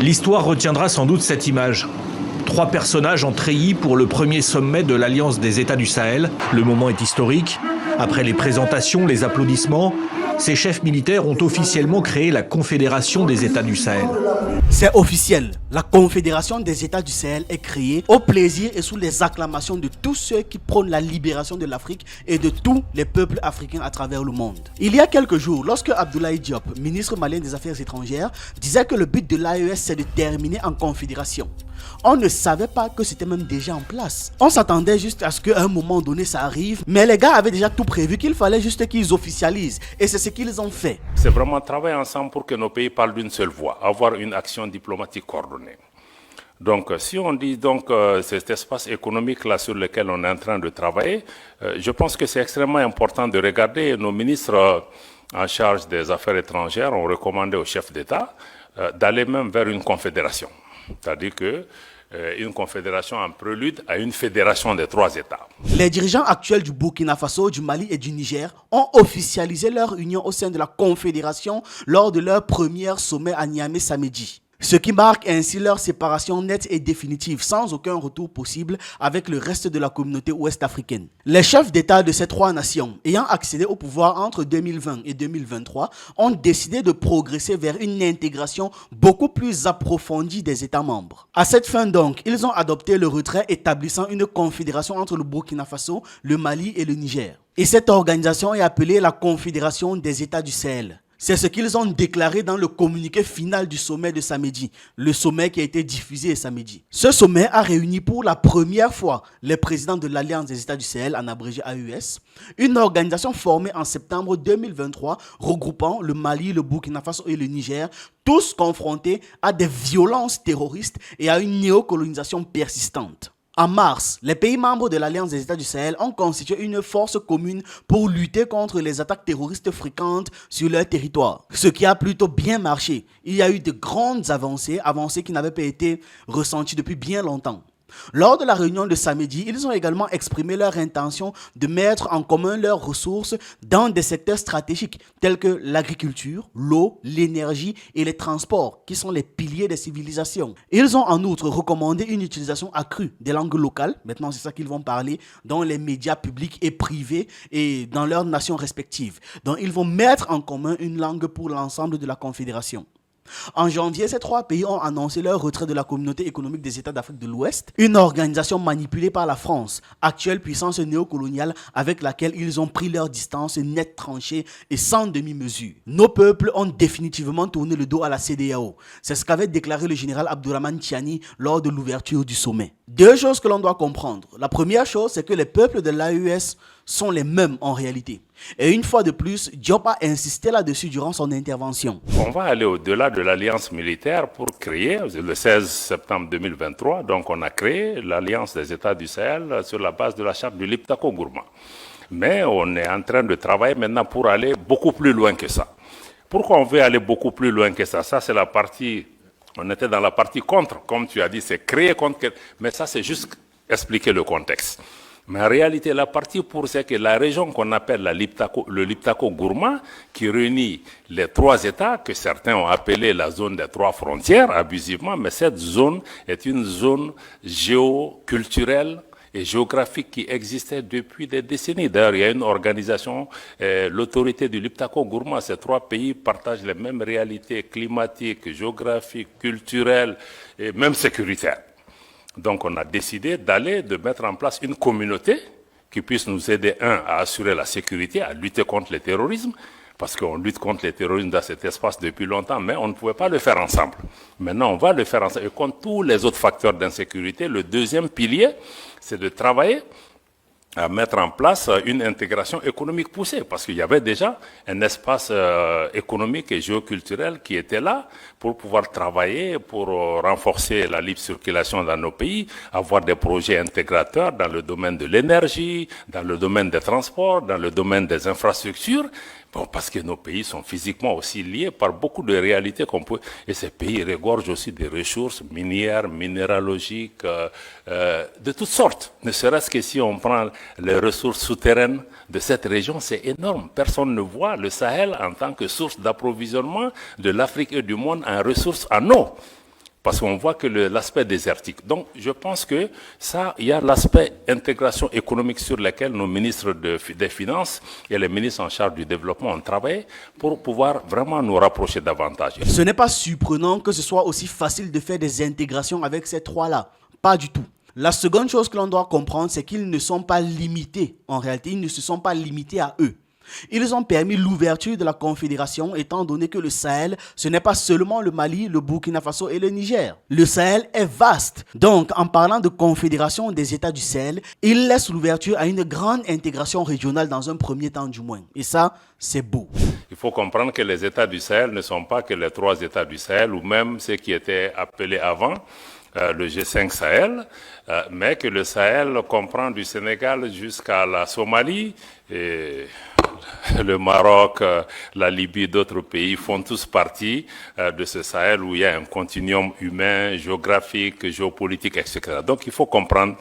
L'histoire retiendra sans doute cette image. 3 personnages en treillis pour le premier sommet de l'Alliance des États du Sahel. Le moment est historique. Après les présentations, les applaudissements, ces chefs militaires ont officiellement créé la Confédération des États du Sahel. C'est officiel, la Confédération des États du Sahel est créée au plaisir et sous les acclamations de tous ceux qui prônent la libération de l'Afrique et de tous les peuples africains à travers le monde. Il y a quelques jours, lorsque Abdoulaye Diop, ministre malien des Affaires étrangères, disait que le but de l'AES c'est de terminer en confédération, on ne savait pas que c'était même déjà en place. On s'attendait juste à ce qu'à un moment donné ça arrive, mais les gars avaient déjà tout prévu, qu'il fallait juste qu'ils officialisent, et c'est ce qu'ils ont fait. C'est vraiment travailler ensemble pour que nos pays parlent d'une seule voix, avoir une action diplomatique coordonnée. Donc si on dit donc cet espace économique là sur lequel on est en train de travailler, je pense que c'est extrêmement important de regarder. Nos ministres en charge des affaires étrangères ont recommandé aux chefs d'État d'aller même vers une confédération. C'est-à-dire que une confédération en prélude à une fédération des 3 États. Les dirigeants actuels du Burkina Faso, du Mali et du Niger ont officialisé leur union au sein de la confédération lors de leur premier sommet à Niamey samedi. Ce qui marque ainsi leur séparation nette et définitive, sans aucun retour possible avec le reste de la communauté ouest-africaine. Les chefs d'État de ces 3 nations, ayant accédé au pouvoir entre 2020 et 2023, ont décidé de progresser vers une intégration beaucoup plus approfondie des États membres. À cette fin donc, ils ont adopté le retrait établissant une confédération entre le Burkina Faso, le Mali et le Niger. Et cette organisation est appelée la Confédération des États du Sahel. C'est ce qu'ils ont déclaré dans le communiqué final du sommet de samedi, le sommet qui a été diffusé samedi. Ce sommet a réuni pour la première fois les présidents de l'Alliance des États du Sahel, en abrégé AES, une organisation formée en septembre 2023 regroupant le Mali, le Burkina Faso et le Niger, tous confrontés à des violences terroristes et à une néocolonisation persistante. En mars, les pays membres de l'Alliance des États du Sahel ont constitué une force commune pour lutter contre les attaques terroristes fréquentes sur leur territoire. Ce qui a plutôt bien marché. Il y a eu de grandes avancées qui n'avaient pas été ressenties depuis bien longtemps. Lors de la réunion de samedi, ils ont également exprimé leur intention de mettre en commun leurs ressources dans des secteurs stratégiques tels que l'agriculture, l'eau, l'énergie et les transports, qui sont les piliers des civilisations. Ils ont en outre recommandé une utilisation accrue des langues locales, maintenant c'est ça qu'ils vont parler, dans les médias publics et privés et dans leurs nations respectives. Donc ils vont mettre en commun une langue pour l'ensemble de la Confédération. En janvier, ces 3 pays ont annoncé leur retrait de la Communauté économique des États d'Afrique de l'Ouest, une organisation manipulée par la France, actuelle puissance néocoloniale avec laquelle ils ont pris leur distance nette, tranchée et sans demi-mesure. Nos peuples ont définitivement tourné le dos à la CEDEAO. C'est ce qu'avait déclaré le général Abdourahmane Tiani lors de l'ouverture du sommet. 2 choses que l'on doit comprendre. La première chose, c'est que les peuples de l'AES sont les mêmes en réalité. Et une fois de plus, Diop a insisté là-dessus durant son intervention. On va aller au-delà de l'alliance militaire pour créer, le 16 septembre 2023, donc on a créé l'Alliance des États du Sahel sur la base de la charte du Liptako Gourma. Mais on est en train de travailler maintenant pour aller beaucoup plus loin que ça. Pourquoi on veut aller beaucoup plus loin que ça? Ça, c'est la partie, on était dans la partie contre, comme tu as dit, c'est créer contre, mais ça, c'est juste expliquer le contexte. Mais en réalité, la partie pour c'est que la région qu'on appelle le Liptako Gourma, qui réunit les 3 États, que certains ont appelé la zone des 3 frontières, abusivement, mais cette zone est une zone géoculturelle et géographique qui existait depuis des décennies. D'ailleurs, il y a une organisation, l'autorité du Liptako Gourma, ces 3 pays partagent les mêmes réalités climatiques, géographiques, culturelles et même sécuritaires. Donc on a décidé de mettre en place une communauté qui puisse nous aider, à assurer la sécurité, à lutter contre le terrorisme, parce qu'on lutte contre le terrorisme dans cet espace depuis longtemps, mais on ne pouvait pas le faire ensemble. Maintenant, on va le faire ensemble. Et contre tous les autres facteurs d'insécurité, le deuxième pilier, c'est de travailler à mettre en place une intégration économique poussée, parce qu'il y avait déjà un espace économique et géoculturel qui était là pour pouvoir travailler, pour renforcer la libre circulation dans nos pays, avoir des projets intégrateurs dans le domaine de l'énergie, dans le domaine des transports, dans le domaine des infrastructures. Bon, parce que nos pays sont physiquement aussi liés par beaucoup de réalités qu'on peut, et ces pays regorgent aussi des ressources minières, minéralogiques, de toutes sortes. Ne serait-ce que si on prend les ressources souterraines de cette région, c'est énorme. Personne ne voit le Sahel en tant que source d'approvisionnement de l'Afrique et du monde en ressources en eau. Parce qu'on voit que l'aspect désertique. Donc, je pense que ça, il y a l'aspect intégration économique sur lequel nos ministres des Finances et les ministres en charge du développement ont travaillé pour pouvoir vraiment nous rapprocher davantage. Ce n'est pas surprenant que ce soit aussi facile de faire des intégrations avec ces trois-là. Pas du tout. La seconde chose que l'on doit comprendre, c'est qu'ils ne sont pas limités. En réalité, ils ne se sont pas limités à eux. Ils ont permis l'ouverture de la Confédération étant donné que le Sahel, ce n'est pas seulement le Mali, le Burkina Faso et le Niger. Le Sahel est vaste. Donc, en parlant de Confédération des États du Sahel, il laisse l'ouverture à une grande intégration régionale dans un premier temps du moins. Et ça, c'est beau. Il faut comprendre que les États du Sahel ne sont pas que les 3 États du Sahel ou même ceux qui étaient appelés avant le G5 Sahel, mais que le Sahel comprend du Sénégal jusqu'à la Somalie et le Maroc, la Libye, d'autres pays font tous partie de ce Sahel où il y a un continuum humain, géographique, géopolitique, etc. Donc il faut comprendre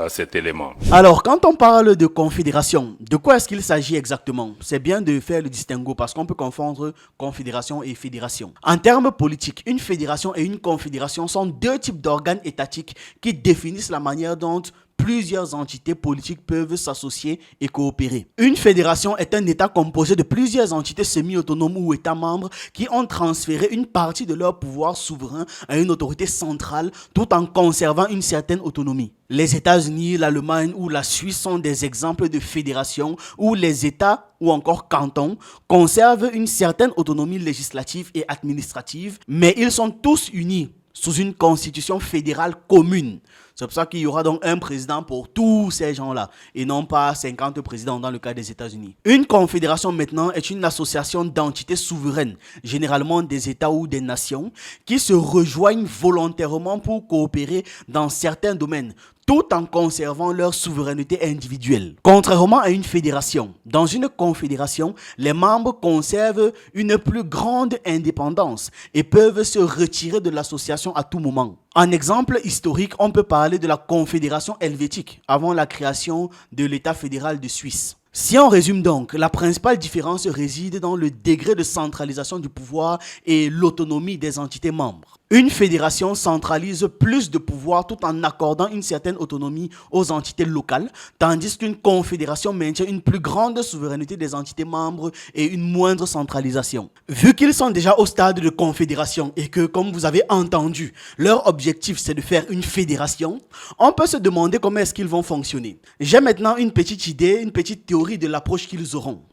cet élément. Alors, quand on parle de confédération, de quoi est-ce qu'il s'agit exactement? C'est bien de faire le distinguo parce qu'on peut confondre confédération et fédération. En termes politiques, une fédération et une confédération sont deux types d'organes étatiques qui définissent la manière dont plusieurs entités politiques peuvent s'associer et coopérer. Une fédération est un État composé de plusieurs entités semi-autonomes ou États membres qui ont transféré une partie de leur pouvoir souverain à une autorité centrale tout en conservant une certaine autonomie. Les États-Unis, l'Allemagne ou la Suisse sont des exemples de fédérations où les États ou encore cantons conservent une certaine autonomie législative et administrative, mais ils sont tous unis sous une constitution fédérale commune. C'est pour ça qu'il y aura donc un président pour tous ces gens-là et non pas 50 présidents dans le cas des États-Unis. Une confédération maintenant est une association d'entités souveraines, généralement des États ou des nations, qui se rejoignent volontairement pour coopérer dans certains domaines, tout en conservant leur souveraineté individuelle. Contrairement à une fédération, dans une confédération, les membres conservent une plus grande indépendance et peuvent se retirer de l'association à tout moment. En exemple historique, on peut parler de la Confédération helvétique avant la création de l'État fédéral de Suisse. Si on résume donc, la principale différence réside dans le degré de centralisation du pouvoir et l'autonomie des entités membres. Une fédération centralise plus de pouvoir tout en accordant une certaine autonomie aux entités locales, tandis qu'une confédération maintient une plus grande souveraineté des entités membres et une moindre centralisation. Vu qu'ils sont déjà au stade de confédération et que, comme vous avez entendu, leur objectif c'est de faire une fédération, on peut se demander comment est-ce qu'ils vont fonctionner. J'ai maintenant une petite idée, une petite théorie de l'approche qu'ils auront.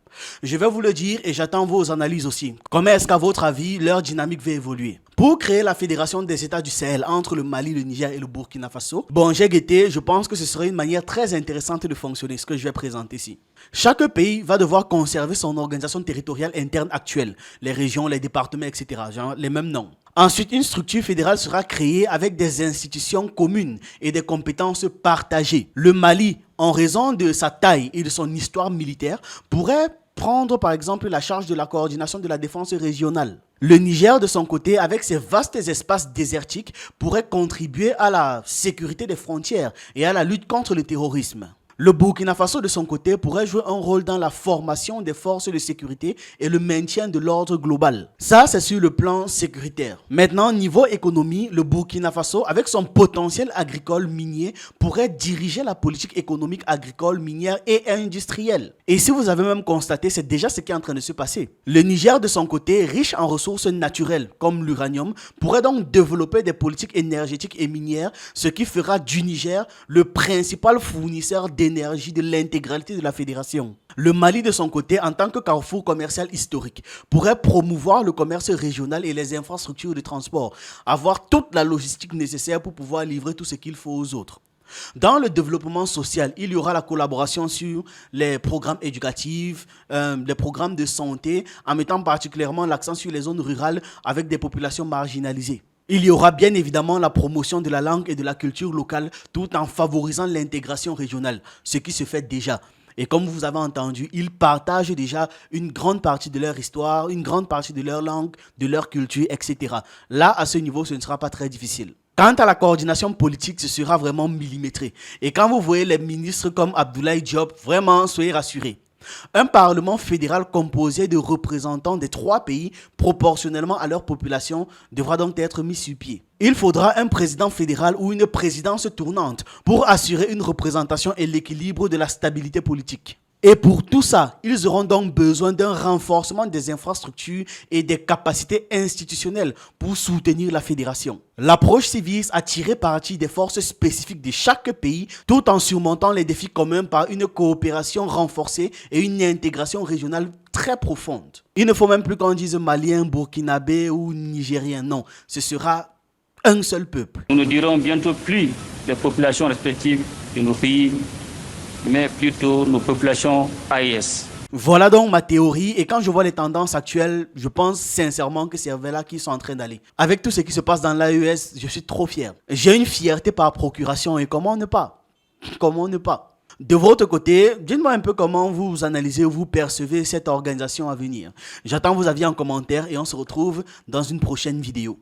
Je vais vous le dire et j'attends vos analyses aussi. Comment est-ce qu'à votre avis, leur dynamique va évoluer? Pour créer la fédération des États du Sahel entre le Mali, le Niger et le Burkina Faso, j'ai guetté, je pense que ce serait une manière très intéressante de fonctionner, ce que je vais présenter ici. Chaque pays va devoir conserver son organisation territoriale interne actuelle, les régions, les départements, etc., genre les mêmes noms. Ensuite, une structure fédérale sera créée avec des institutions communes et des compétences partagées. Le Mali, en raison de sa taille et de son histoire militaire, pourrait prendre par exemple la charge de la coordination de la défense régionale. Le Niger, de son côté, avec ses vastes espaces désertiques, pourrait contribuer à la sécurité des frontières et à la lutte contre le terrorisme. Le Burkina Faso, de son côté, pourrait jouer un rôle dans la formation des forces de sécurité et le maintien de l'ordre global. Ça, c'est sur le plan sécuritaire. Maintenant, niveau économie, le Burkina Faso, avec son potentiel agricole minier, pourrait diriger la politique économique agricole, minière et industrielle. Et si vous avez même constaté, c'est déjà ce qui est en train de se passer. Le Niger, de son côté, riche en ressources naturelles, comme l'uranium, pourrait donc développer des politiques énergétiques et minières, ce qui fera du Niger le principal fournisseur d'énergie de l'intégralité de la fédération. Le Mali, de son côté, en tant que carrefour commercial historique, pourrait promouvoir le commerce régional et les infrastructures de transport, avoir toute la logistique nécessaire pour pouvoir livrer tout ce qu'il faut aux autres. Dans le développement social, il y aura la collaboration sur les programmes éducatifs, les programmes de santé, en mettant particulièrement l'accent sur les zones rurales avec des populations marginalisées. Il y aura bien évidemment la promotion de la langue et de la culture locale tout en favorisant l'intégration régionale, ce qui se fait déjà. Et comme vous avez entendu, ils partagent déjà une grande partie de leur histoire, une grande partie de leur langue, de leur culture, etc. Là, à ce niveau, ce ne sera pas très difficile. Quant à la coordination politique, ce sera vraiment millimétré. Et quand vous voyez les ministres comme Abdoulaye Diop, vraiment, soyez rassurés. Un parlement fédéral composé de représentants des 3 pays proportionnellement à leur population devra donc être mis sur pied. Il faudra un président fédéral ou une présidence tournante pour assurer une représentation et l'équilibre de la stabilité politique. Et pour tout ça, ils auront donc besoin d'un renforcement des infrastructures et des capacités institutionnelles pour soutenir la fédération. L'approche vise à tirer parti des forces spécifiques de chaque pays tout en surmontant les défis communs par une coopération renforcée et une intégration régionale très profonde. Il ne faut même plus qu'on dise malien, burkinabé ou nigérien, non, ce sera un seul peuple. Nous ne dirons bientôt plus les populations respectives de nos pays, mais plutôt nos populations AES. Voilà donc ma théorie, et quand je vois les tendances actuelles, je pense sincèrement que c'est vers là qu'ils sont en train d'aller. Avec tout ce qui se passe dans l'AES, je suis trop fier. J'ai une fierté par procuration, et comment ne pas? Comment ne pas? De votre côté, dites-moi un peu comment vous analysez ou vous percevez cette organisation à venir. J'attends vos avis en commentaire et on se retrouve dans une prochaine vidéo.